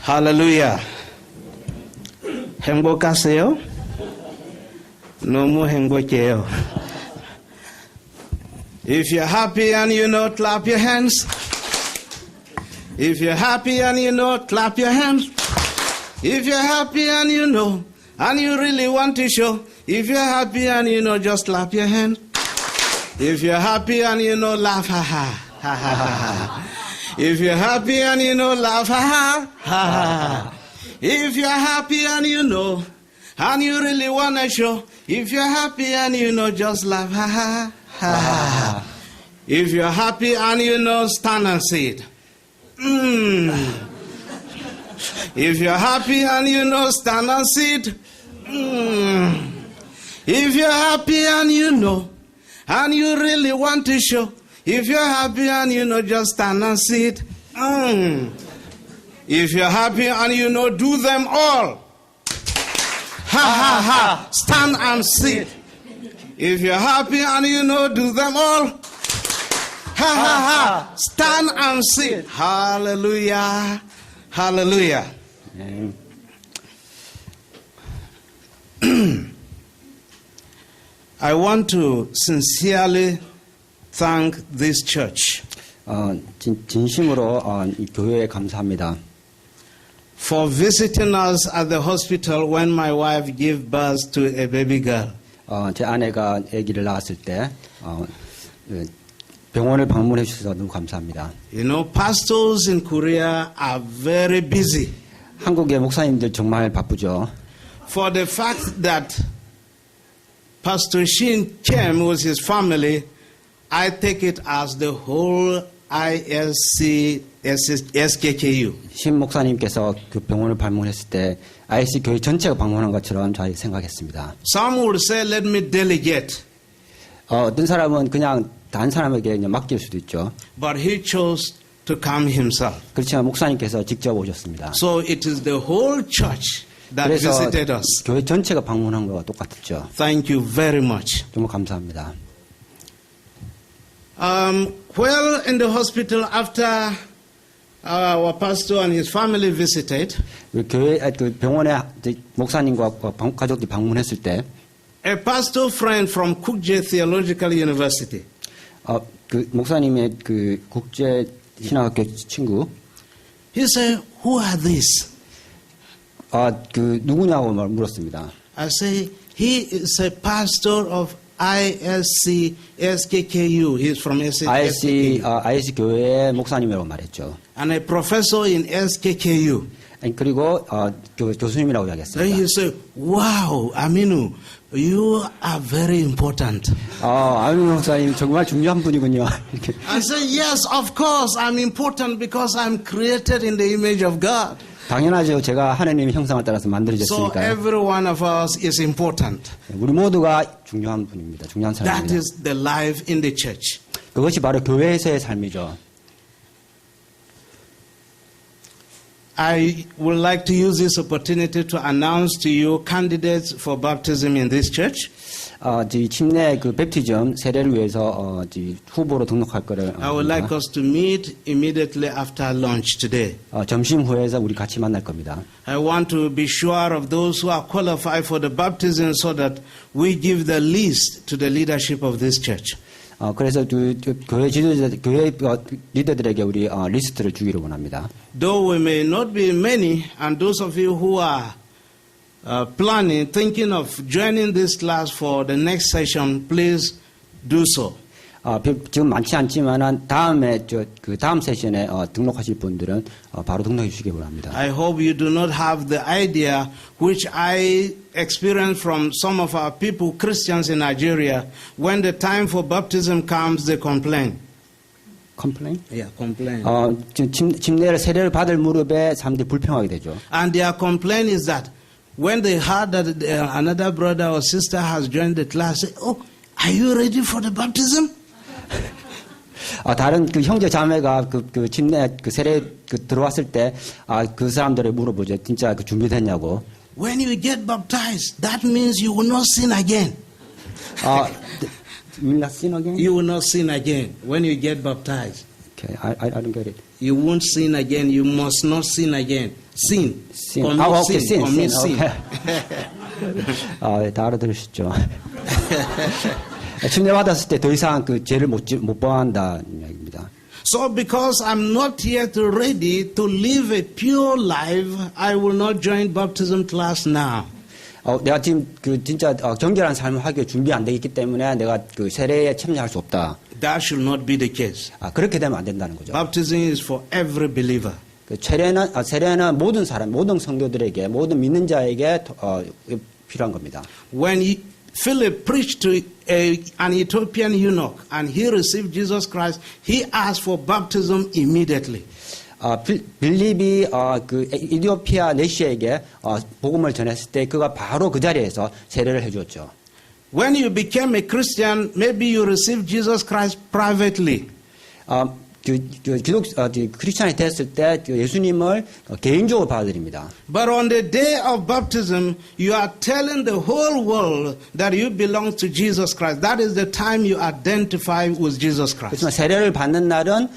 할렐루야. 행복하세요? 너무 행복해요. If you're happy and you know, clap your hands. If you're happy and you know, clap your hands. If you're happy and you know, and you really want to show, if you're happy and you know, just clap your hands. If you're happy and you know, laugh, ha ha, ha ha ha ha. If you're happy and you know, laugh, ha ha, ha ha. If you're happy and you know, and you really want to show, if you're happy and you know, just laugh, ha ha, ha ha. If you're happy and you know, stand and sit. If you're happy and you know, stand and sit. If you're happy and you know, and you really want to show, if you're happy and you know, just stand and sit. If you're happy and you know, do them all. Ha ha ha, stand and sit. If you're happy and you know, do them all. Ha ha ha, stand and sit. Hallelujah, hallelujah. I want to sincerely thank this church 진심으로 이 교회에 감사합니다. for visiting us at the hospital when my wife gave birth to a baby girl. 제 아내가 아기를 낳았을 때 병원을 방문해 주셔서 너무 감사합니다. You know, pastors in Korea are very busy. 한국의 목사님들 정말 바쁘죠. For the fact that Pastor Shin came with his family, I take it as the whole ISC SKKU. 신 목사님께서 그 병원을 방문했을 때 IC 교회 전체가 방문한 것처럼 잘 생각했습니다. Some would say, let me delegate. 어떤 사람은 그냥 다른 사람에게 그냥 맡길 수도 있죠. But he chose to come himself. 그렇지만 목사님께서 직접 오셨습니다. So it is the whole church that 그래서 visited us. 교회 전체가 방문한 거와 똑같았죠. Thank you very much. 정말 감사합니다. Well, in the hospital after our pastor and his family visited, 교회 그 병원에 목사님과 가족들이 방문했을 때 a pastor friend from Kukje Theological University, 그 목사님의 그 국제 신학학교 친구 he said, "Who are these?" 그 누구냐고 물었습니다. I say, he is a pastor of ISC SKKU. He's from SKKU. ISC 교회의 목사님이라고 말했죠. And a professor in SKKU. 그리고 교수님이라고 Then 이야기했습니다. he said, wow, Aminu, you are very important. 아미누 목사님 정말 중요한 분이군요. 이렇게. I said, yes, of course, I'm important because I'm created in the image of God. 당연하죠. 제가 하나님의 형상을 따라서 So 만들어졌으니까요. every one of us is important. 우리 모두가 중요한 분입니다. 중요한 That 사람입니다. is the life in the church. 그것이 바로 교회에서의 삶이죠. I would like to use this opportunity to announce to you candidates for baptism in this church. 침례 그 뵙티즘 세례를 위해서 후보로 등록할 거를 I would like us to meet immediately after lunch today. 점심 후에서 우리 같이 만날 겁니다. I want to be sure of those who are qualified for the baptism so that we give the list to the leadership of this church. 그래서 교회 지도자, 교회 리더들에게 우리 리스트를 주기를 원합니다. Though we may not be many, and those of you who are planning, thinking of joining this class for the next session, please do so. 지금 많지 않지만은 다음 세션에 등록하실 분들은 바로 등록해 주시기 바랍니다. I hope you do not have the idea which I experienced from some of our people, Christians in Nigeria, when the time for baptism comes, they complain. 컴플레인? Yeah, complain. 침례를 세례를 받을 무렵에 사람들이 불평하게 되죠. And their complaint is that when they heard that another brother or sister has joined the class, say, "Oh, are you ready for the baptism?" 다른 그 형제 자매가 그 침례 그 세례 들어왔을 때 그 사람들을 물어보죠. 진짜 준비됐냐고. When you get baptized, that means you will not sin again. Will not sin again? You will not sin again when you get baptized. Okay, I don't get it. You won't sin again. You must not sin again. Sin. Or not 오케이, sin. Or miss sin. 다 알아들으셨죠. 침례받았을 때 더 이상 그 죄를 못 범한다는 이야기입니다. So because I'm not yet ready to live a pure life, I will not join baptism class now. 내가 지금 그 진짜 정결한 삶을 하기 위해 준비 안 되어 있기 때문에 내가 그 세례에 참여할 수 없다. That should not be the case. 그렇게 되면 안 된다는 거죠. Baptism is for every believer. 그 세례는 모든 사람, 모든 성도들에게, 모든 믿는 자에게 필요한 겁니다. When Philip preached to an Ethiopian eunuch and he received Jesus Christ, he asked for baptism immediately. 빌립이 그 이디오피아 내시에게 복음을 전했을 때 그가 바로 그 자리에서 세례를 해주었죠. When you became a Christian, maybe you received Jesus Christ privately. 크리스찬이 됐을 때 예수님을 개인적으로 받아들입니다. But on the day of baptism, you are telling the whole world that you belong to Jesus Christ. That is the time you identify with Jesus Christ. 그렇지만 세례를 받는 날은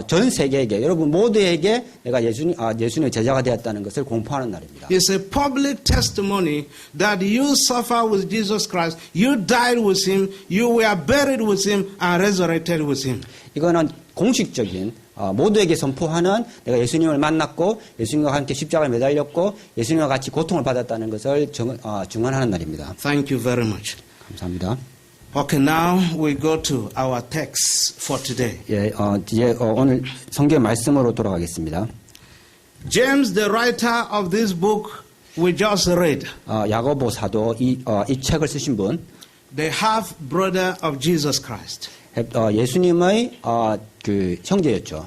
전 세계에게, 여러분 모두에게 내가 예수님의 제자가 되었다는 것을 공포하는 날입니다. It's a public testimony that you suffer with Jesus Christ, you died with Him, you were buried with Him, and resurrected with Him. 이거는 공식적인 모두에게 선포하는 내가 예수님을 만났고 예수님과 함께 십자가에 매달렸고 예수님과 같이 고통을 받았다는 것을 증언하는 날입니다. Thank you very much. 감사합니다. Okay, now we go to our text for today. 예, 이제 오늘 성경 말씀으로 돌아가겠습니다. James, the writer of this book we just read, 야고보 사도 이 책을 쓰신 분, the half brother of Jesus Christ. 예수님의 그 형제였죠.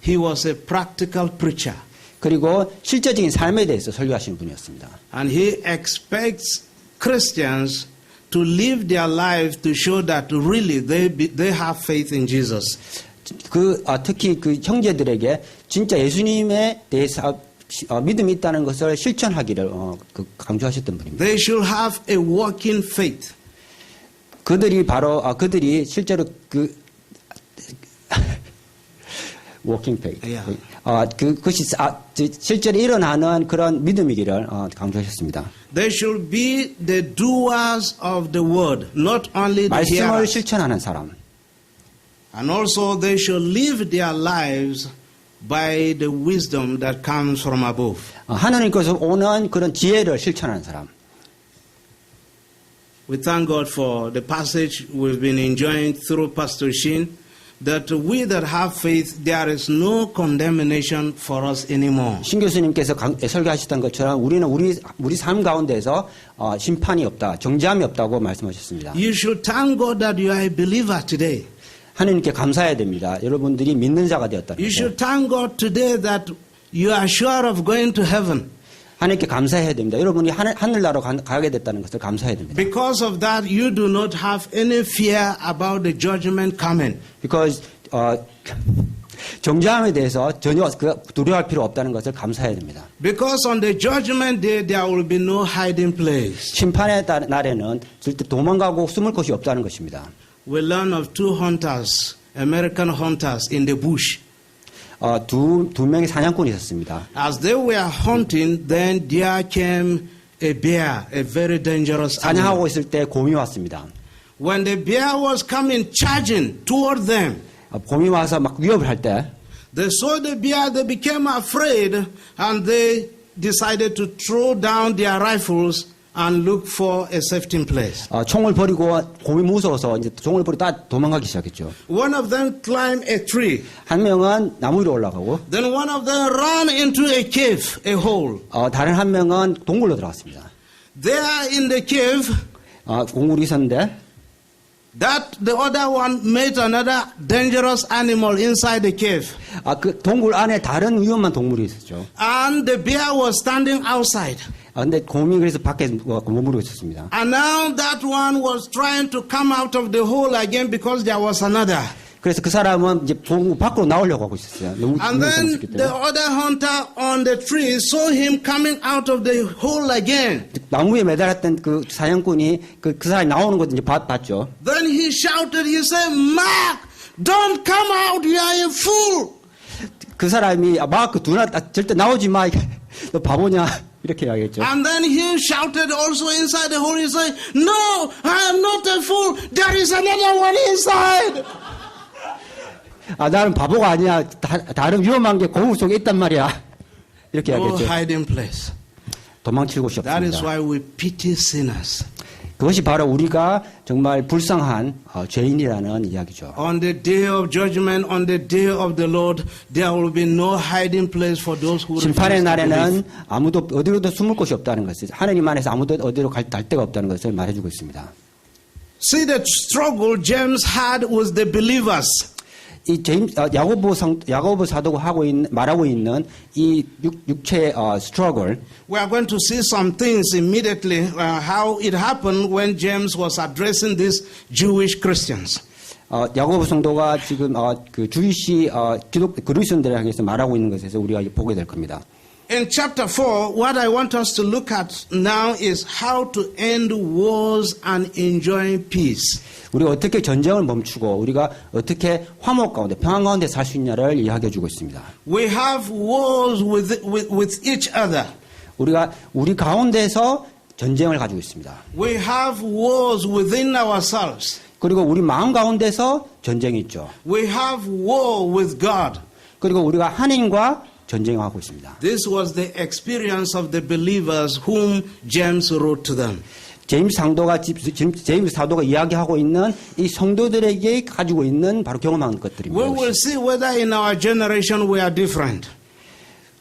He was a practical preacher. 그리고 실제적인 삶에 대해서 설교하시는 분이었습니다. And he expects Christians to live their lives to show that really they have faith in Jesus. 특히 그 형제들에게 진짜 예수님에 대해서 믿음이 있다는 것을 실천하기를 강조하셨던 분입니다. They should have a working faith. 그들이 실제로 working faith. Yeah. 그것이 실제로 일어나는 그런 믿음이기를 강조하셨습니다. They should be the doers of the word, not only the 말씀을 hearers. 실천하는 사람. And also they should live their lives by the wisdom that comes from above. 하나님께서 오는 그런 지혜를 실천하는 사람. We thank God for the passage we've been enjoying through Pastor Shin, that we that have faith, there is no condemnation for us anymore. 신 교수님께서 설교하셨던 것처럼 우리는 우리 삶 가운데서 심판이 없다, 정죄함이 없다고 말씀하셨습니다. You should thank God that you are a believer today. 하나님께 감사해야 됩니다. 여러분들이 믿는 자가 되었다는 You 것을. should thank God today that you are sure of going to heaven. 하나님께 감사해야 됩니다. 여러분이 하늘나라로 가게 됐다는 것을 감사해야 됩니다. Because of that, you do not have any fear about the judgment coming. Because 정죄함에 대해서 전혀 두려워할 필요 없다는 것을 감사해야 됩니다. Because on the judgment day, there will be no hiding place. 심판의 날에는 절대 도망가고 숨을 곳이 없다는 것입니다. We learn of two hunters, American hunters in the bush. 두 명의 사냥꾼이 있었습니다. As they were hunting, then there came a bear, a very dangerous animal. 사냥하고 있을 때 곰이 왔습니다. When the bear was coming charging toward them, 곰이 와서 막 위협을 할 때 they saw the bear, they became afraid, and they decided to throw down their rifles and look for a safety place. 총을 버리고 곰이 무서워서 이제 총을 버리고 다 도망가기 시작했죠. One of them climbed a tree. 한 명은 나무 위로 올라가고 Then one of them ran into a cave, a hole. 다른 한 명은 동굴로 들어갔습니다. There in the cave, 동굴이 있었는데 the other one met another dangerous animal inside the cave. 그 동굴 안에 다른 위험한 동물이 있었죠. And the bear was standing outside. 근데 곰이 그래서 밖에 머무르고 있었습니다. And now that one was trying to come out of the hole again because there was another. 그래서 그 사람은 이제 동굴 밖으로 나오려고 하고 있었어요. 너무 And then 무서웠기 the 때문에. other hunter on the tree saw him coming out of the hole again. 나무에 매달았던 그 사냥꾼이 그 사람이 나오는 걸 이제 봤죠. Then he shouted, he said, Mark, don't come out, you are a fool. 그 사람이 절대 나오지 마. 너 바보냐? 이렇게 이야기했죠. And then he shouted also inside the hole, he said, no, I am not a fool. There is another one inside. 나는 바보가 아니야. 다른 위험한 게 거울 속에 있단 말이야. 이렇게 No 이야기했죠. hiding place. 도망칠 곳이 That is 없습니다. why we pity sinners. 그것이 바로 우리가 정말 불쌍한 죄인이라는 이야기죠. On the day of judgment, on the day of the Lord, there will be no hiding place for those who refuse 심판의 to 날에는 believe. 아무도 어디로도 숨을 곳이 없다는 것을, 하나님 안에서 아무도 어디로 갈 데가 없다는 것을 말해주고 있습니다. See the struggle James had with the believers. 이 야고보 사도가 말하고 있는 이 육체의 struggle. We are going to see some things immediately, how it happened when James was addressing these Jewish Christians. 야고보 성도가 지금 그 주이시 그리스도인들에 향해서 말하고 있는 것에서 우리가 보게 될 겁니다. In chapter 4, what I want us to look at now is how to end wars and enjoy peace. 우리가 어떻게 전쟁을 멈추고 우리가 어떻게 화목 가운데 평안 가운데 살 수 있냐를 이야기해 주고 있습니다. We have wars with each other. 우리가 우리 가운데서 전쟁을 가지고 있습니다. We have wars within ourselves. 그리고 우리 마음 가운데서 전쟁이 있죠. We have war with God. 그리고 우리가 하나님과 전쟁하고 있습니다. This was the experience of the believers whom James wrote to them. 제임스 사도가 이야기하고 있는 이 성도들에게 가지고 있는 바로 경험한 것들입니다. We will see whether in our generation we are different.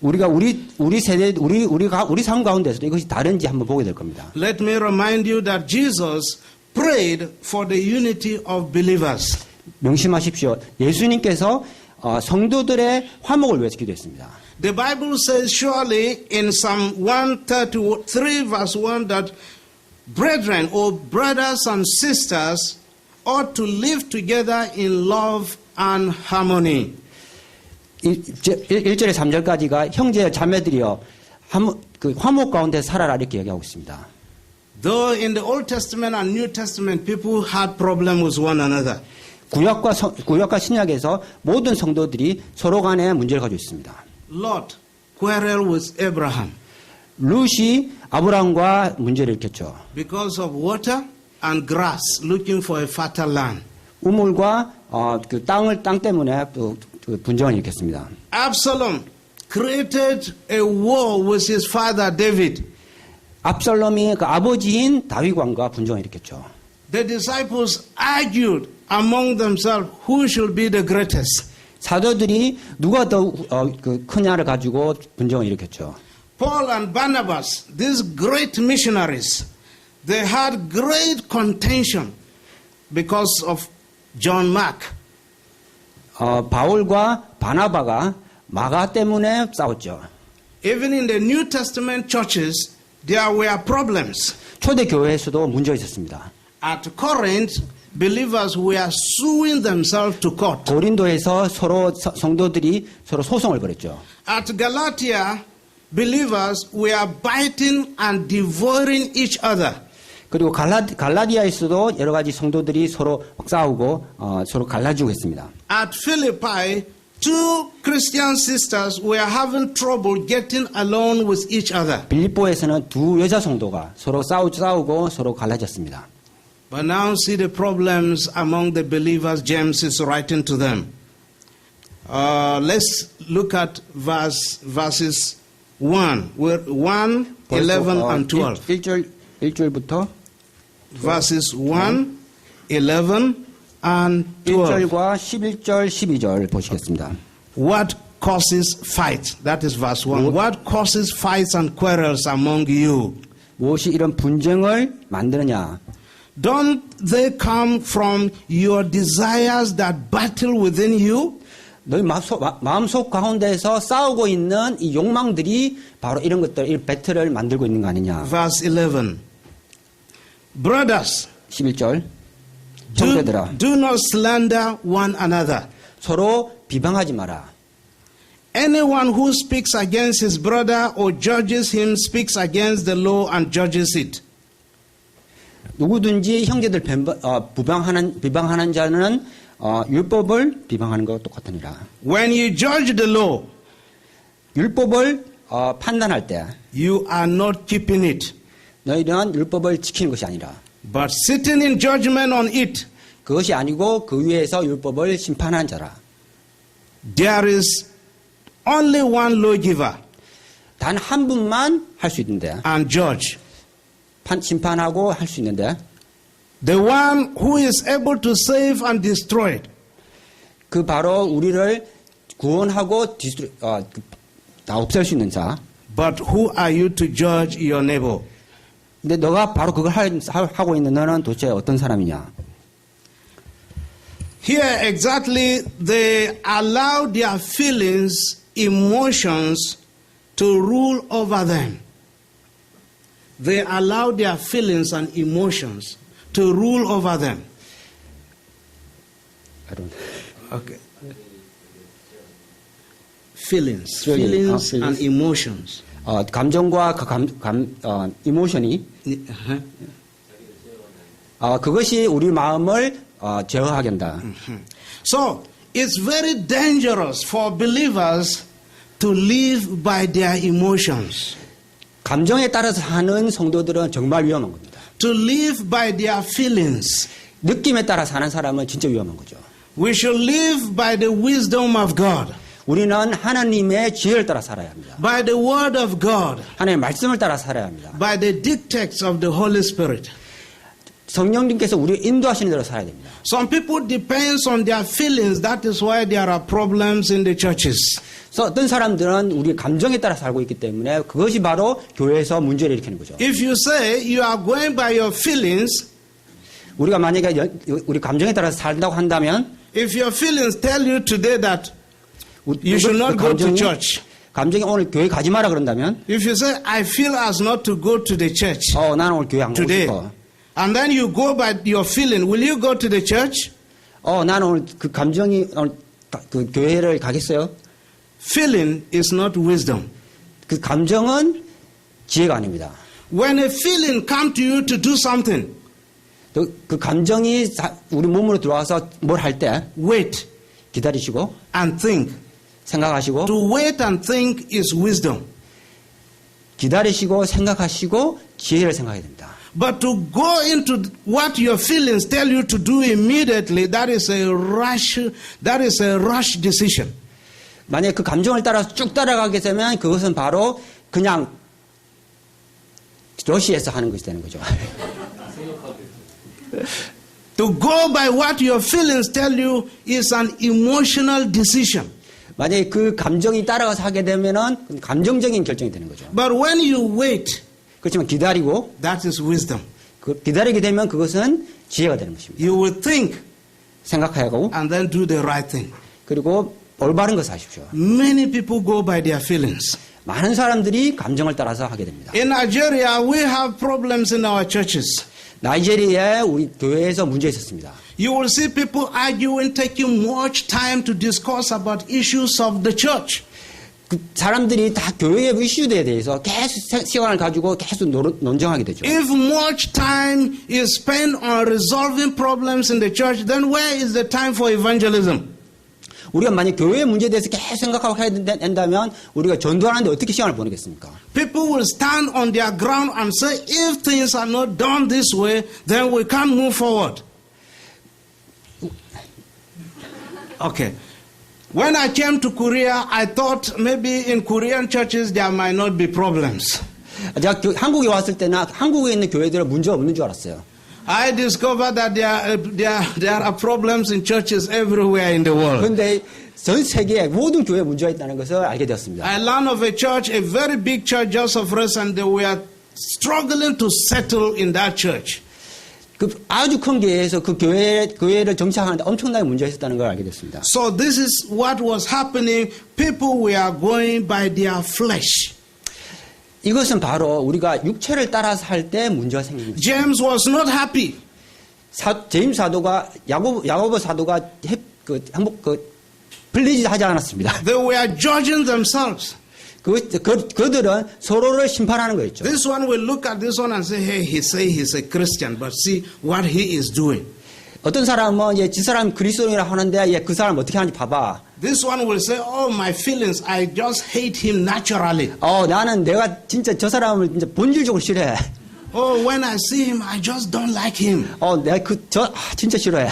우리가 우리 세대 우리 삶 가운데서도 이것이 다른지 한번 보게 될 겁니다. Let me remind you that Jesus prayed for the unity of believers. 명심하십시오. 예수님께서 성도들의 화목을 위해서 기도했습니다. The Bible says surely in Psalm 133 verse 1 that brethren or brothers and sisters ought to live together in love and harmony. 1절에 3절까지가 형제 자매들이여 화목 가운데 살아라 이렇게 얘기하고 있습니다. Though in the Old Testament and New Testament people had problems with one another. 구약과 신약에서 모든 성도들이 서로 간에 문제를 가지고 있습니다. Lot quarreled with Abraham. 룻이 아브라함과 문제를 일으켰죠. Because of water and grass, looking for a fertile land. 우물과 땅 때문에 분쟁을 일으켰습니다. Absalom created a war with his father David. 압살롬이 그 아버지인 다윗왕과 분쟁을 일으켰죠. The disciples argued among themselves who should be the greatest. 사도들이 누가 더 크냐를 가지고 분쟁을 일으켰죠. Paul and Barnabas, these great missionaries, they had great contention because of John Mark. 바울과 바나바가 마가 때문에 싸웠죠. Even in the New Testament churches, there were problems. 초대 교회에서도 문제가 있었습니다. At Corinth, believers were suing themselves to court. 고린도에서 서로 성도들이 서로 소송을 벌였죠. At Galatia, believers were biting and devouring each other. 그리고 갈라디아에서도 여러 가지 성도들이 서로 싸우고 서로 갈라지고 했습니다. At Philippi, two Christian sisters were having trouble getting along with each other. 빌립보에서는 두 여자 성도가 서로 싸우고 서로 갈라졌습니다. But now see the problems among the believers James is writing to them. Let's look at verses 1, 11 and 12. 1절부터 Verses 1, 11 and 12. 1절과 11절, 12절 보시겠습니다. What causes fight? That is verse 1. What causes fights and quarrels among you? 무엇이 이런 분쟁을 만드느냐? Don't they come from your desires that battle within you? 너희 마음속 가운데에서 싸우고 있는 이 욕망들이 바로 이런 것들, 이 배틀을 만들고 있는 거 아니냐? Verse 11. Brothers, 11절. 형제들아, do not slander one another. 서로 비방하지 마라. Anyone who speaks against his brother or judges him speaks against the law and judges it. 누구든지 형제들 비방하는 자는 율법을 비방하는 것과 똑같으니라. When you judge the law, 율법을 판단할 때 you are not keeping it, 너희는 율법을 지키는 것이 아니라 but sitting in judgment on it. 그것이 아니고 그 위에서 율법을 심판한 자라. There is only one lawgiver 단 한 분만 할 수 있는데 and judge. 심판하고 할 수 있는데 The one who is able to save and destroy. 그 바로 우리를 구원하고 다 없앨 수 있는 자. But who are you to judge your neighbor? 근데 너가 바로 그걸 하고 있는 너는 도대체 어떤 사람이냐? Here exactly they allow their feelings, emotions to rule over them. They allow their feelings and emotions to rule over them. I don't. Okay. Feelings feelings. and emotions. 감정과 그 이모션이 Uh-huh. 그것이 우리 마음을 제어하게 한다. So it's very dangerous for believers to live by their emotions, 감정에 따라서 사는 성도들은 정말 위험한 겁니다. to live by their feelings. 느낌에 따라 사는 사람은 진짜 위험한 거죠. We should live by the wisdom of God, 우리는 하나님의 지혜를 따라 살아야 합니다. by the word of God, 하나님의 말씀을 따라 살아야 합니다. by the dictates of the Holy Spirit. 성령님께서 우리 인도하시는 대로 살아야 됩니다. Some people depends on their feelings. That is why there are problems in the churches. 그래서 어떤 사람들은 우리 감정에 따라 살고 있기 때문에 그것이 바로 교회에서 문제를 일으키는 거죠. If you say you are going by your feelings, 우리가 만약에 우리 감정에 따라서 살다고 한다면 if your feelings tell you today that you should not go to church, 감정이 오늘 교회 가지 마라 그런다면 if you say I feel as not to go to the church 나는 오늘 교회 안 가고 today, 싶어. and then you go by your feeling, will you go to the church? 나는 오늘 그 감정이 오늘 그 교회를 가겠어요? Feeling is not wisdom. 그 감정은 지혜가 아닙니다. When a feeling come to you to do something, 그 감정이 우리 몸으로 들어와서 뭘 할 때 wait 기다리시고 and think. 생각하시고 To wait and think is wisdom. 기다리시고 생각하시고 지혜를 생각해야 됩니다. But to go into what your feelings tell you to do immediately, that is a rush decision. 만약에 그 감정을 따라서 쭉 따라가게 되면 그것은 바로 그냥 러시에서 하는 것이 되는 거죠. To go by what your feelings tell you is an emotional decision. 만약에 그 감정이 따라가서 하게 되면은 감정적인 결정이 되는 거죠. But when you wait, 그렇지만 기다리고 that is wisdom. 기다리게 되면 그것은 지혜가 되는 것입니다. You will think 생각하고 and then do the right thing. 그리고 올바른 것을 하십시오. Many people go by their feelings. 많은 사람들이 감정을 따라서 하게 됩니다. In Nigeria, we have problems in our churches. 나이지리아에 우리 교회에서 문제 있었습니다. You will see people arguing, taking much time to discuss about issues of the church. 그 사람들이 다 교회의 이슈에 대해서 계속 시간을 가지고 계속 논쟁하게 되죠. If much time is spent on resolving problems in the church, then where is the time for evangelism? 우리가 만약 교회의 문제에 대해서 계속 생각하고 해야 된다면 우리가 전도하는데 어떻게 시간을 보내겠습니까? People will stand on their ground and say, if things are not done this way, then we can't move forward. Okay. When I came to Korea, I thought maybe in Korean churches there might not be problems. 제가 한국에 왔을 때는 한국에 있는 교회들은 문제가 없는 줄 알았어요. I discovered that there are problems in churches everywhere in the world. 그런데 전 세계에 모든 교회에 문제가 있다는 것을 알게 되었습니다. I learned of a church, a very big church just of us, and they were struggling to settle in that church. 그 아주 큰 교회에서 그 교회를 정착하는데 엄청나게 문제가 있었다는 걸 알게 됐습니다. So this is what was happening. People were going by their flesh. 이것은 바로 우리가 육체를 따라서 할 때 문제가 생기는 거죠. James was not happy. 제임스 사도가 야고보 사도가 풀리지 하지 않았습니다. They were judging themselves. 그들은 서로를 심판하는 거였죠. This one will look at this one and say, hey, he say he's a Christian, but see what he is doing. 어떤 사람은 지 사람 그리스도인이라 하는데 그 사람 어떻게 하는지 봐봐. This one will say, oh, my feelings, I just hate him naturally. 나는 내가 진짜 저 사람을 진짜 본질적으로 싫어해. Oh, when I see him, I just don't like him. 내가 진짜 싫어해.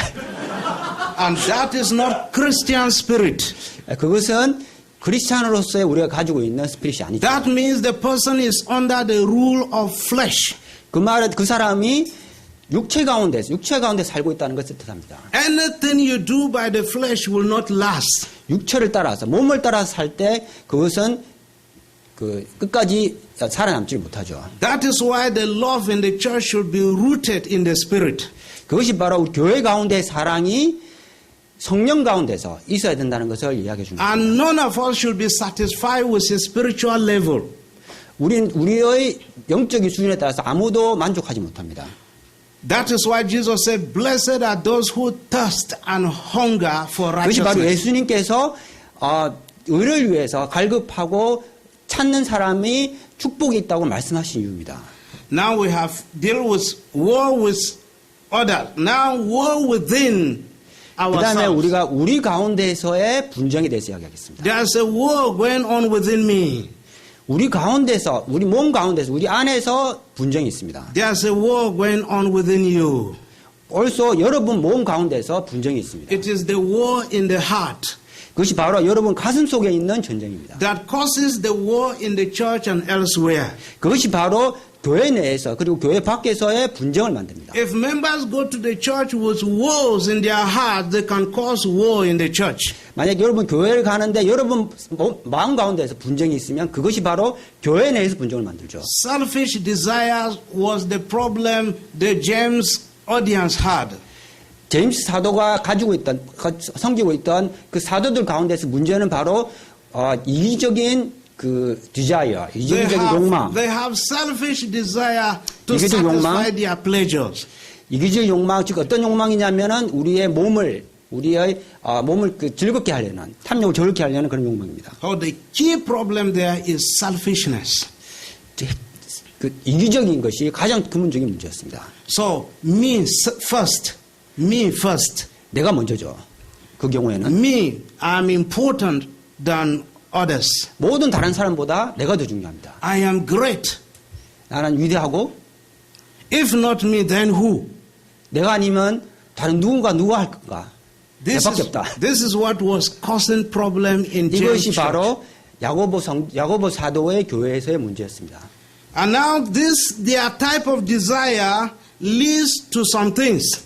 And that is not Christian spirit. 그것은 크리스찬으로서의 우리가 가지고 있는 스피릿이 아니죠. That means the person is under the rule of flesh. 그 말은 그 사람이 육체 가운데 살고 있다는 것을 뜻합니다. Anything you do by the flesh will not last. 육체를 따라서 몸을 따라서 살 때 그것은 끝까지 살아남지 못하죠. That is why the love in the church should be rooted in the spirit. 그것이 바로 우리 교회 가운데의 사랑이 성령 가운데서 있어야 된다는 것을 이야기해 줍니다. And none of us should be satisfied with his spiritual level. 우리의 영적인 수준에 따라서 아무도 만족하지 못합니다. That is why Jesus said, blessed are those who thirst and hunger for 그것이 바로 righteousness. 예수님께서 의를 위해서 갈급하고 찾는 사람이 축복이 있다고 말씀하신 이유입니다. Now we have deal with war with others. Now war within 그 다음에 ourselves. 우리가 우리 가운데서의 분쟁에 대해서 이야기하겠습니다. There's a war going on within me. 우리 가운데서, 우리 몸 가운데서, 우리 안에서 분쟁이 있습니다. There's a war going on within you. also 여러분 몸 가운데서 분쟁이 있습니다. It is the war in the heart 그것이 바로 여러분 가슴 속에 있는 전쟁입니다. that causes the war in the church and elsewhere. 그것이 바로 교회 내에서 그리고 교회 밖에서의 분쟁을 만듭니다. If members go to the church with wars in their heart, they can cause war in the church. 만약 여러분 교회를 가는데 여러분 마음 가운데서 분쟁이 있으면 그것이 바로 교회 내에서 분쟁을 만들죠. Selfish desires was the problem the James audience had. 제임스 사도가 섬기고 있던 그 사도들 가운데서 문제는 바로 이기적인 그 디자이어, 이기적인 욕망. They have selfish desire to 이기적 satisfy 욕망. their pleasures. 이기적 욕망, 즉 어떤 욕망이냐면은 우리의 몸을 즐겁게 하려는, 탐욕을 즐겁게 하려는 그런 욕망입니다. So the key problem there is selfishness. 그 이기적인 것이 가장 근본적인 문제였습니다. So me first. 내가 먼저죠. 그 경우에는 Me, I'm important than others. 모든 다른 사람보다 내가 더 중요합니다. I am great. 나는 위대하고 If not me, then who? 내가 아니면 다른 누가 할 건가? 내밖에 없다. This is what was causing problem in James 이것이 church. 바로 야고보 사도의 교회에서의 문제였습니다. And now their type of desire leads to some things.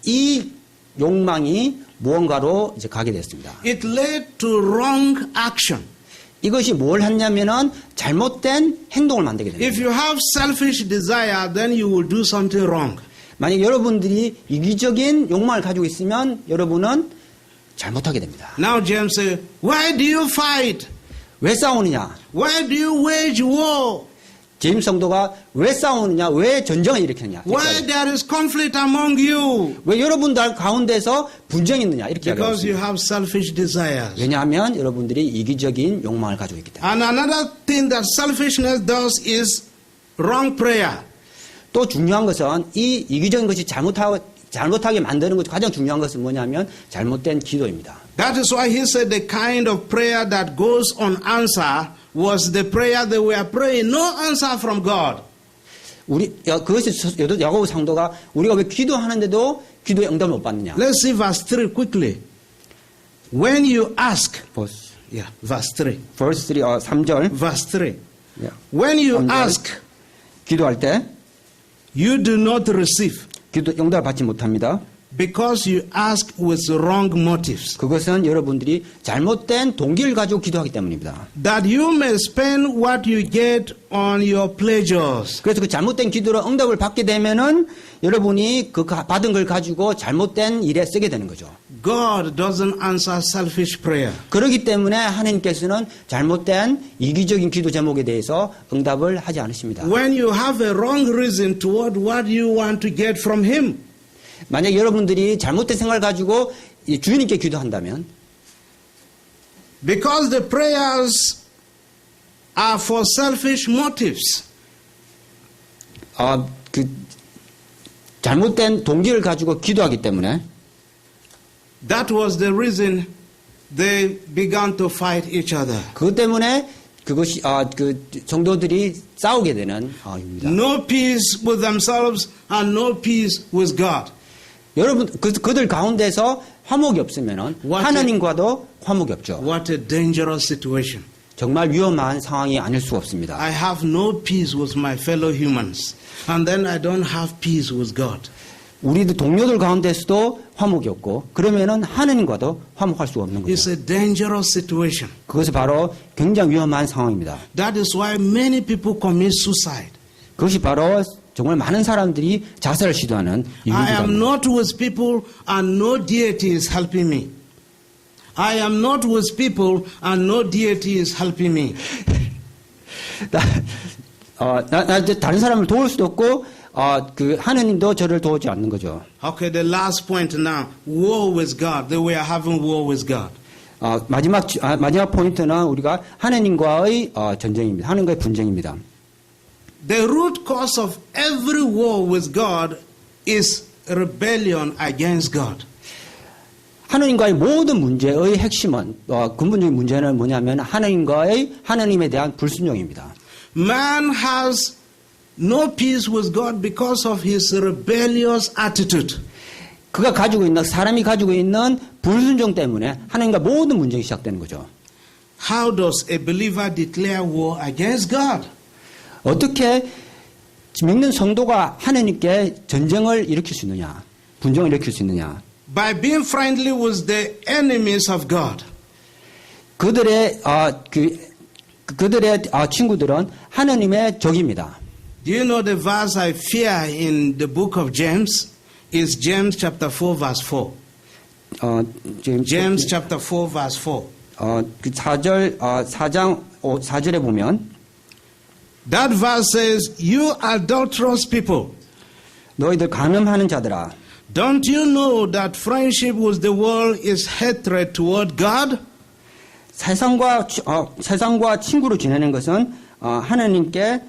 이 욕망이 무언가로 이제 가게 됐습니다. It led to wrong action. 이것이 뭘 했냐면은 잘못된 행동을 만들게 됩니다. If you have selfish desire, then you will do something wrong. 만약 여러분들이 이기적인 욕망을 가지고 있으면 여러분은 잘못하게 됩니다. Now James says, why do you fight? 왜 싸우느냐? Why do you wage war? 제임스 성도가 왜 싸우느냐? 왜 전쟁을 일으키느냐? Why there is conflict among you? 왜 여러분들 가운데서 분쟁이 있느냐? 이렇게 Because you 이야기합니다. have selfish desires. 왜냐하면 여러분들이 이기적인 욕망을 가지고 있기 때문에. And another thing that selfishness does is wrong prayer. 또 중요한 것은 이 이기적인 것이 잘못하게 만드는 것 가장 중요한 것은 뭐냐면 잘못된 기도입니다. That is why he said the kind of prayer that goes unanswered was the prayer they were praying. No answer from God. 그것이 야고보 상도가 우리가 왜 기도하는데도 기도의 응답을 못 받느냐? Let's see verse 3 quickly. When you ask, verse verse 3. 3절. Verse 3. When you 3절. ask, 기도할 때 you do not receive 기도 응답을 받지 못합니다. because you ask with wrong motives. 그것은 여러분들이 잘못된 동기를 가지고 기도하기 때문입니다. That you may spend what you get on your pleasures. 그래서 그 잘못된 기도로 응답을 받게 되면은 여러분이 그 받은 걸 가지고 잘못된 일에 쓰게 되는 거죠. God doesn't answer selfish prayer. 그렇기 때문에 하나님께서는 잘못된 이기적인 기도 제목에 대해서 응답을 하지 않으십니다. When you have a wrong reason toward what you want to get from Him. 만약 여러분들이 잘못된 생각을 가지고 주님께 기도한다면 Because the prayers are for selfish motives. 잘못된 동기를 가지고 기도하기 때문에 That was the reason they began to fight each other. 그것 때문에 그것이 그 성도들이 싸우게 되는 입니다. No peace with themselves and no peace with God. 여러분 그들 가운데서 화목이 없으면은 하나님과도 화목이 없죠. What a dangerous situation. 정말 위험한 상황이 아닐 수가 없습니다. I have no peace with my fellow humans, and then I don't have peace with God. 우리들 동료들 가운데서도 화목이 없고 그러면은 하나님과도 화목할 수가 없는 It's 거죠. a dangerous situation. 그것이 바로 굉장히 위험한 상황입니다. That is why many people commit suicide. 그것이 바로 정말 많은 사람들이 자살을 시도하는 I am 이유입니다. not with people and no deity is helping me. I am not with people and no deity is helping me. 나 이제 다른 사람을 도울 수도 없고 그 하느님도 저를 도우지 않는 거죠. Okay, the last point now. War with God. They were having war with God. 마지막 포인트는 우리가 하느님과의 전쟁입니다. 하느님과의 분쟁입니다. The root cause of every war with God is rebellion against God. 하느님과의 모든 문제의 핵심은 근본적인 문제는 뭐냐면 하느님에 대한 불순종입니다. Man has no peace with God because of his rebellious attitude. 사람이 가지고 있는 불순종 때문에 하나님과 모든 문제가 시작되는 거죠. How does a believer declare war against God? 어떻게 믿는 성도가 하나님께 전쟁을 일으킬 수 있느냐, 분쟁을 일으킬 수 있느냐? By being friendly with the enemies of God. 그들의 친구들은 하나님의 적입니다. Do you know the verse I fear in the book of James? Is James chapter 4 verse 4. James chapter 4 verse 4. 그 4장 4절에 보면 That verse says, "You adulterous people, 너희들 간음하는 자들아, don't you know that friendship with the world is hatred toward God?" 세상과 친구로 지내는 것은 하나님께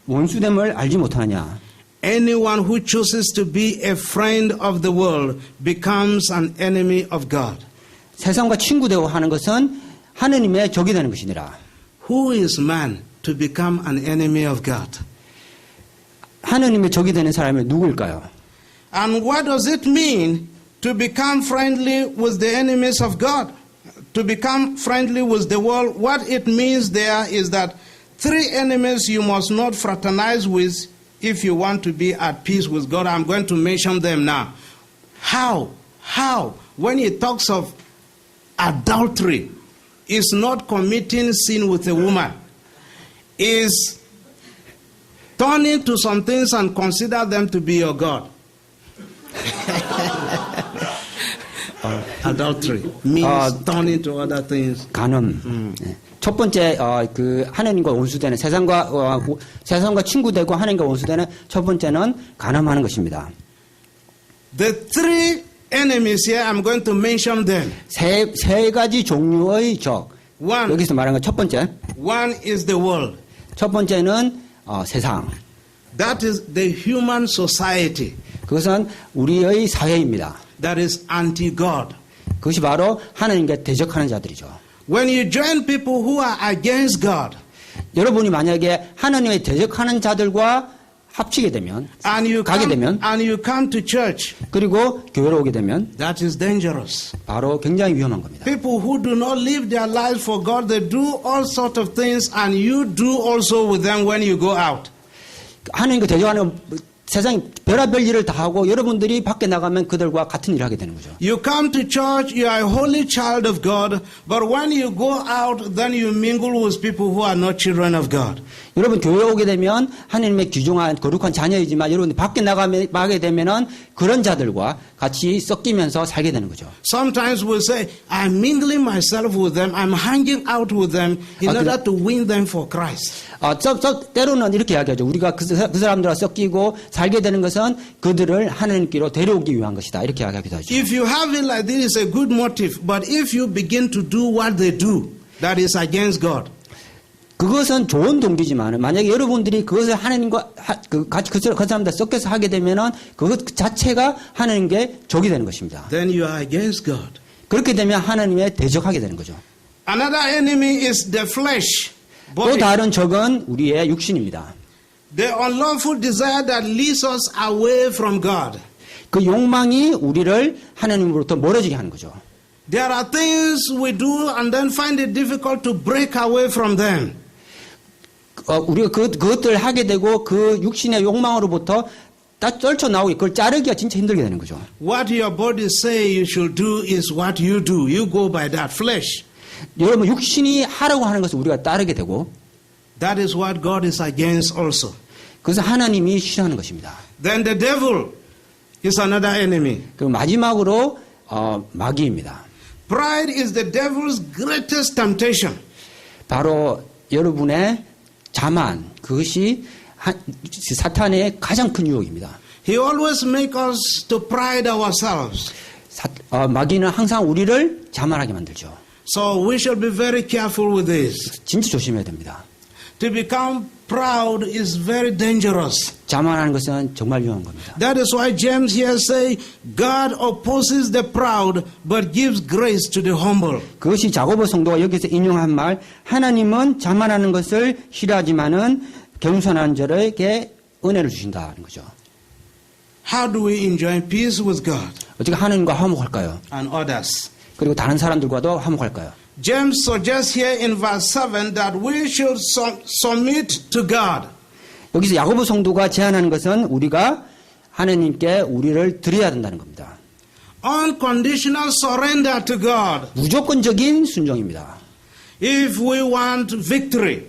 원수됨을 알지 못하느냐? Anyone who chooses to be a friend of the world becomes an enemy of God. 세상과 친구 되고 하는 것은 하나님의 적이 되는 것이니라. Who is man to become an enemy of God? 하나님의 적이 되는 사람이 누구일까요? And what does it mean to become friendly with the enemies of God? To become friendly with the world, what it means there is that three enemies you must not fraternize with if you want to be at peace with God. I'm going to mention them now. How? When he talks of adultery, is not committing sin with a woman. Is turning to some things and consider them to be your God. Adultery means turning to other things. 간음. 네. 첫 번째 그 하나님과 원수되는 세상과 친구되고 하나님과 원수되는 첫 번째는 간음하는 것입니다. The three enemies here, I'm going to mention them. 세 가지 종류의 적. One, 여기서 말하는 것 첫 번째. one is the world. 첫 번째는 세상. That is the human society. 그것은 우리의 사회입니다. That is anti-God. 그것이 바로 하나님께 대적하는 자들이죠. When you join people who are against God, 여러분이 만약에 하나님에 대적하는 자들과 합치게 되면, and you 가게 되면, come to church, 그리고 교회로 오게 되면, that is dangerous. 바로 굉장히 위험한 겁니다. People who do not live their lives for God, they do all sorts of things, and you do also with them when you go out. 하나님과 대적하는 세상에 별의별 일을 다 하고 여러분들이 밖에 나가면 그들과 같은 일을 하게 되는 거죠. You come to church, you are a holy child of God, but when you go out, then you mingle with people who are not children of God. 여러분 교회 오게 되면 하나님의 귀중한 거룩한 자녀이지만 여러분 밖에 나가게 되면은 그런 자들과 같이 섞이면서 살게 되는 거죠. Sometimes we'll say, I'm mingling myself with them, I'm hanging out with them in order to win them for Christ. 때로는 이렇게 이야기하죠. 우리가 그 사람들과 섞이고 살게 되는 것은 그들을 하나님께로 데려오기 위한 것이다. 이렇게 이야기하기도 하죠. If you have it like this, it's a good motive. But if you begin to do what they do, that is against God. 그것은 좋은 동기지만 만약에 여러분들이 그것을 하나님과 같이 그 사람들 섞여서 하게 되면은 그것 자체가 하나님께 적이 되는 것입니다. Then you are against God. 그렇게 되면 하나님에 대적하게 되는 거죠. Another enemy is the flesh. 또 Body. 다른 적은 우리의 육신입니다. The unlawful desire that leads us away from God. 그 욕망이 우리를 하나님으로부터 멀어지게 하는 거죠. There are things we do and then find it difficult to break away from them. 우리가 그것들을 하게 되고 그 육신의 욕망으로부터 딱 떨쳐나오기 그걸 자르기가 진짜 힘들게 되는 거죠. What your body say you should do is what you do. You go by that flesh. 여러분 육신이 하라고 하는 것을 우리가 따르게 되고 That is what God is against also. 그것을 하나님이 싫어하는 것입니다. Then the devil is another enemy. 그리고 마지막으로 마귀입니다. Pride is the devil's greatest temptation. 바로 여러분의 자만 그것이 사탄의 가장 큰 유혹입니다. He always makes us to pride ourselves. 마귀는 항상 우리를 자만하게 만들죠. So we should be very careful with this. 진짜 조심해야 됩니다. To become proud is very dangerous. 자만하는 것은 정말 위험한 겁니다. That is why James here say, God opposes the proud, but gives grace to the humble. 그것이 야고보 성도가 여기서 인용한 말, 하나님은 자만하는 것을 싫어하지만은 겸손한 자에게 은혜를 주신다는 거죠. How do we enjoy peace with God 어떻게 하나님과 화목할까요? and others? 그리고 다른 사람들과도 화목할까요? James suggests here in verse 7 that we should submit to God. 여기서 야고보 성도가 제안하는 것은 우리가 하나님께 우리를 드려야 된다는 겁니다. Unconditional surrender to God. 무조건적인 순종입니다. If we want victory,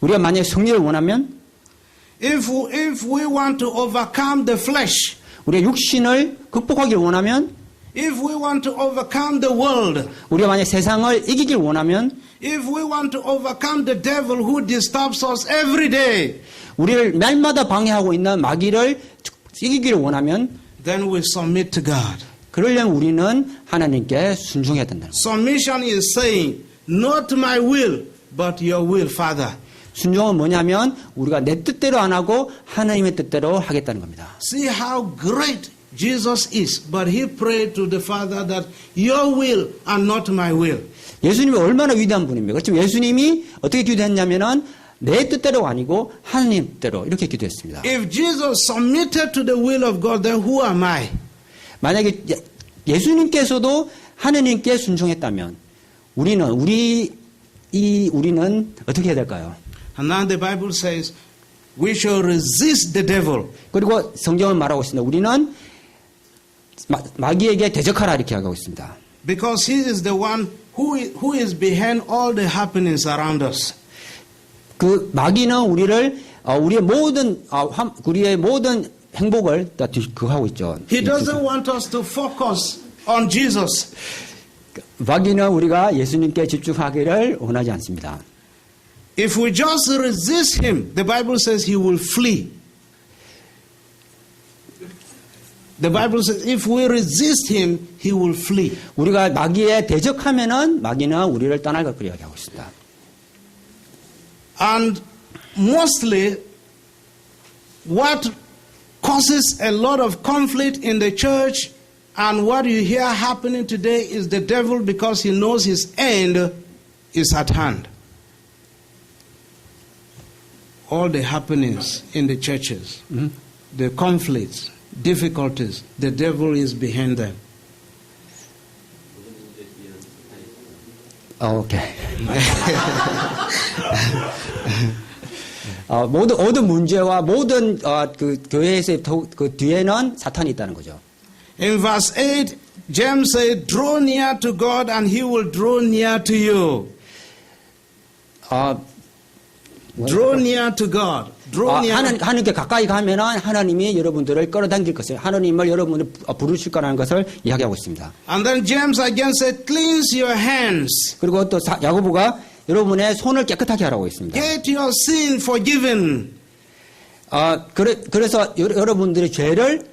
우리가 만약에 승리를 원하면 if we want to overcome the flesh, 우리가 육신을 극복하길 원하면 if we want to overcome the world, 우리가 만약 세상을 이기길 원하면 if we want to overcome the devil who disturbs us every day, 우리를 날마다 방해하고 있는 마귀를 이기기를 원하면 then we submit to God. 그러려면 우리는 하나님께 순종해야 된다는 거예요. Submission is saying, not my will, but your will, Father. 순종은 뭐냐면 우리가 내 뜻대로 안 하고 하나님의 뜻대로 하겠다는 겁니다. See how great Jesus is, but he prayed to the Father that your will and not my will. 예수님이 얼마나 위대한 분입니까? 그렇지만 예수님이 어떻게 기도했냐면은 내 뜻대로가 아니고 하나님 뜻대로 이렇게 기도했습니다. If Jesus submitted to the will of God, then who am I? 만약에 예수님께서도 하나님께 순종했다면 우리는 어떻게 해야 될까요? And now the Bible says we shall resist the devil. 그리고 성경은 말하고 있습니다. 우리는 마귀에게 대적하라 이렇게 하고 있습니다. Because he is the one who is behind all the happenings around us. 그 마귀는 우리의 모든 행복을 다 하고 있죠. He doesn't want us to focus on Jesus. 마귀는 우리가 예수님께 집중하기를 원하지 않습니다. If we just resist him, the Bible says he will flee. The Bible says if we resist him, he will flee. 우리가 마귀에 대적하면은 마귀는 우리를 떠날 것을 이야기하고 있습니다. And mostly what causes a lot of conflict in the church and what you hear happening today is the devil, because he knows his end is at hand. All the happenings in the churches, the conflicts, difficulties, the devil is behind them. 오케이. 모든 문제와 모든 그 교회에서의 그 뒤에는 사탄이 있다는 거죠. In verse 8, James said, draw near to God and he will draw near to you. Draw near to God. Draw near. 하나님께 가까이 가면은 하나님이 여러분들을 끌어당길 것을, 하나님을 여러분을 부르실 거라는 것을 이야기하고 있습니다. And then James again said, cleanse your hands. 그리고 또 야고보가 여러분의 손을 깨끗하게 하라고 했습니다. Get your sin forgiven. 그래서 여러분들의 죄를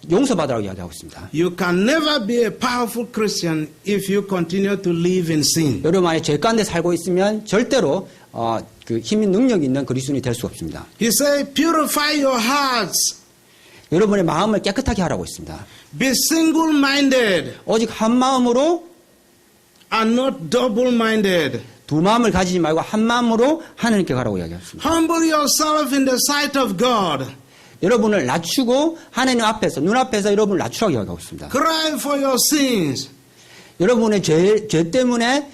용서받으라고 이야기하고 있습니다. You can never be a powerful Christian if you continue to live in sin. 여러분 안에 죄 가운데 살고 있으면 절대로 그 힘이 능력이 있는 그리스도인이 될 수 없습니다. He said, purify your hearts. 여러분의 마음을 깨끗하게 하라고 했습니다. Be single-minded 오직 한 마음으로 and not double-minded. 두 마음을 가지지 말고 한 마음으로 하나님께 가라고 이야기했습니다. Humble yourself in the sight of God. 여러분을 낮추고 하나님 앞에서 눈앞에서 여러분을 낮추라고 이야기하고 있습니다. Cry for your sins. 여러분의 죄 때문에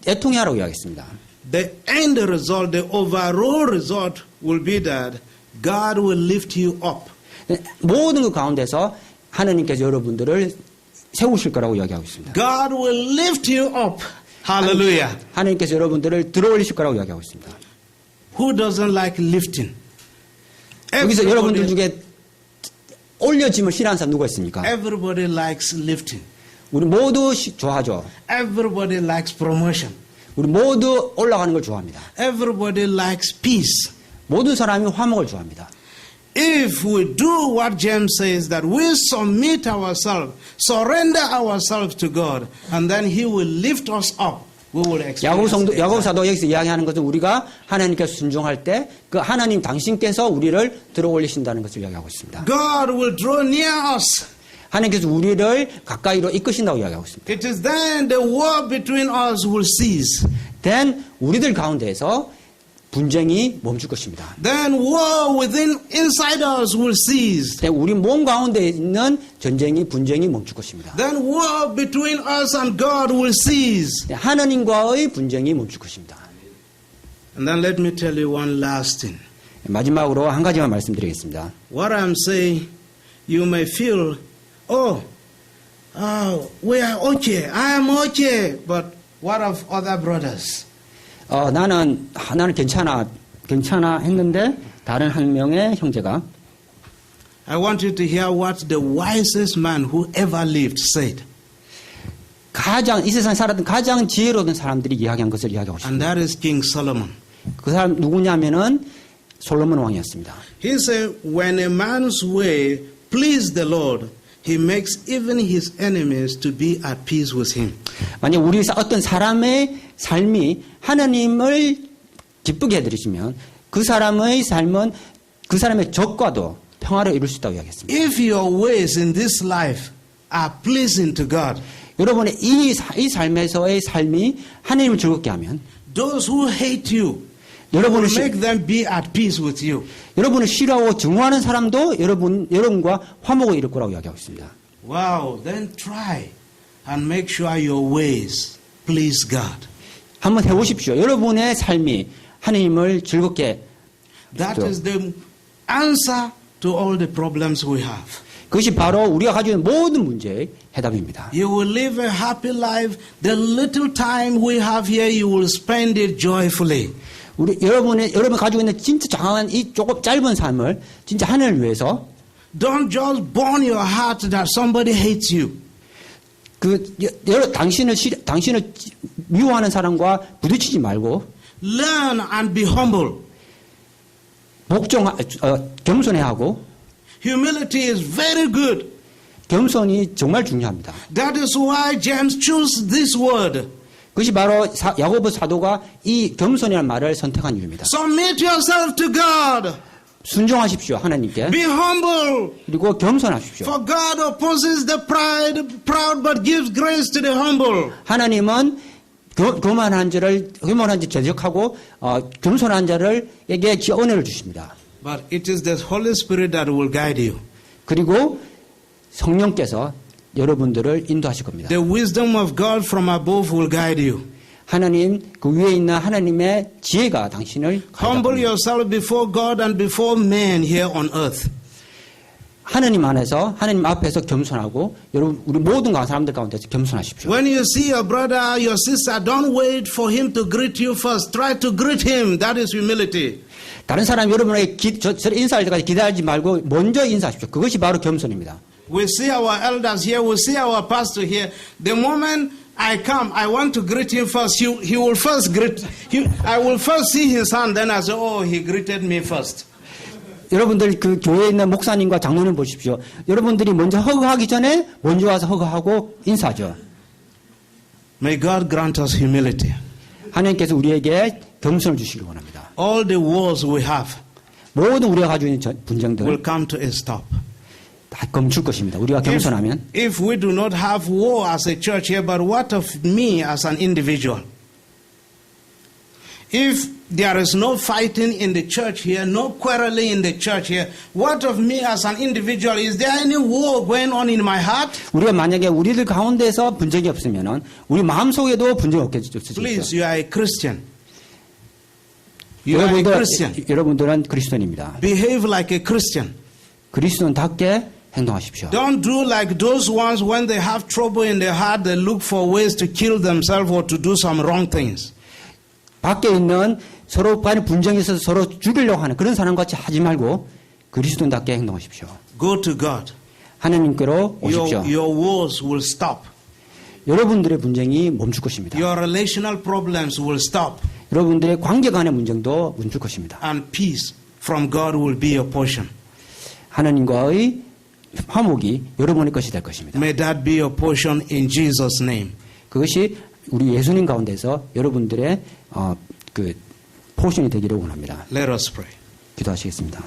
애통해하라고 이야기했습니다. The end result, the overall result will be that God will lift you up. 모든 그 가운데서 하나님께서 여러분들을 세우실 거라고 이야기하고 있습니다. God will lift you up. Hallelujah. 하나님께서 여러분들을 들어올리실 거라고 이야기하고 있습니다. Who doesn't like lifting? 여기서 여러분들 중에 올려짐을 싫어하는 사람 누가 있습니까? Everybody likes lifting. 우리 모두 좋아하죠. Everybody likes promotion. 우리 모두 올라가는 걸 좋아합니다. Everybody likes peace. 모든 사람이 화목을 좋아합니다. If we do what James says, that we submit ourselves, surrender ourselves to God, and then He will lift us up, we will experience. 야고보 사도 여기서 이야기하는 것은 우리가 하나님께서 순종할 때 그 하나님 당신께서 우리를 들어 올리신다는 것을 이야기하고 있습니다. God will draw near us. 하나님께서 우리를 가까이로 이끄신다고 이야기하고 있습니다. It is then the war between us will cease. then 우리들 가운데에서 분쟁이 멈출 것입니다. Then war within inside us will cease. 우리 몸 가운데 있는 분쟁이 멈출 것입니다. Then war between us and God will cease. 하나님과의 분쟁이 멈출 것입니다. And then let me tell you one last thing. 마지막으로 한 가지만 말씀드리겠습니다. What I'm saying, you may feel, we are okay, I am okay, but what of other brothers? 나는 괜찮아 했는데 다른 한 명의 형제가 I want you to hear what the wisest man who ever lived said. 이 세상에 살았던 가장 지혜로운 사람들이 이야기한 것을 이야기하고 And 있습니다. that is King Solomon. 그 사람 누구냐면은 솔로몬 왕이었습니다. He said, when a man's way please the Lord, he makes even his enemies to be at peace with him. 만약 어떤 사람의 삶이 하나님을 기쁘게 해드리시면 그 사람의 삶은 그 사람의 적과도 평화를 이룰 수 있다고 이야기했습니다. If your ways in this life are pleasing to God, 여러분의 이 삶에서의 삶이 하나님을 즐겁게 하면 those who hate you will make them be at peace with you. 여러분을 싫어하고 증오하는 사람도 여러분과 화목을 이룰 거라고 이야기하고 있습니다. Wow, then try and make sure your ways please God. 한번 해보십시오. 여러분의 삶이 하나님을 즐겁게. That is the answer to all the problems we have. 그것이 바로 우리가 가지고 있는 모든 문제의 해답입니다. You will live a happy life. The little time we have here, you will spend it joyfully. 여러분 가지고 있는 진짜 장황한 이 조금 짧은 삶을 진짜 하나님을 위해서. Don't just burn your heart that somebody hates you. 당신을 미워하는 사람과 부딪히지 말고. Learn and be humble. 겸손해야 하고. Humility is very good. 겸손이 정말 중요합니다. That is why James chose this word. 그것이 바로 야고보 사도가 이 겸손이라는 말을 선택한 이유입니다. Submit yourself to God. 순종하십시오, 하나님께. Be humble. 그리고 겸손하십시오. For God opposes the proud but gives grace to the humble. 하나님은 교만한 자를 제적하고 겸손한 자를에게 은혜를 주십니다. But it is the Holy Spirit that will guide you. 그리고 성령께서 여러분들을 인도하실 겁니다. The wisdom of God from above will guide you. 하나님 그 위에 있는 하나님의 지혜가 당신을 Humble yourself before God and before men here on earth. 하나님 앞에서 겸손하고 여러분 우리 모든 사람들 가운데서 겸손하십시오. When you see your brother, your sister, don't wait for him to greet you first. Try to greet him. That is humility. 다른 사람 여러분에게 인사할 때까지 기다리지 말고 먼저 인사하십시오. 그것이 바로 겸손입니다. We see our elders here. We see our pastor here. The moment I come, I want to greet him first. He will first greet. I will first see his hand. Then I say, oh, he greeted me first. 여러분들 그 교회에 있는 목사님과 장로님 보십시오. 여러분들이 먼저 허그하기 전에 먼저 와서 허그하고 인사하죠. May God grant us humility. 하나님께서 우리에게 겸손을 주시기 원합니다. all the wars we have 모든 우리가 가지고 있는 will 분쟁들 come to a stop. 다 멈출 것입니다. 우리가 겸손하면. If we do not have war as a church here, but what of me as an individual? If there is no fighting in the church here, no quarreling in the church here, what of me as an individual? Is there any war going on in my heart? 우리가 만약에 우리들 가운데서 분쟁이 없으면은 우리 마음속에도 분쟁이 없게 Please, 없으시죠. you are a Christian. You are a Christian. 여러분들은 그리스도인입니다. Behave like a Christian. 그리스도인답게 행동하십시오. Don't do like those ones when they have trouble in their heart, they look for ways to kill themselves or to do some wrong things. 밖에 있는 서로 간의 분쟁이 있어서 서로 죽이려고 하는 그런 사람같이 하지 말고 그리스도인답게 행동하십시오. Go to God. 하나님께로 오십시오. Your wars will stop. 여러분들의 분쟁이 멈출 것입니다. Your relational problems will stop. 여러분들의 관계 간의 문제도 멈출 것입니다. And peace from God will be your portion. 하나님과의 화목이 여러분의 것이 될 것입니다. May that be your portion in Jesus' name. 그것이 우리 예수님 가운데서 여러분들의 그 포션이 되기를 원합니다. Let us pray. 기도하시겠습니다.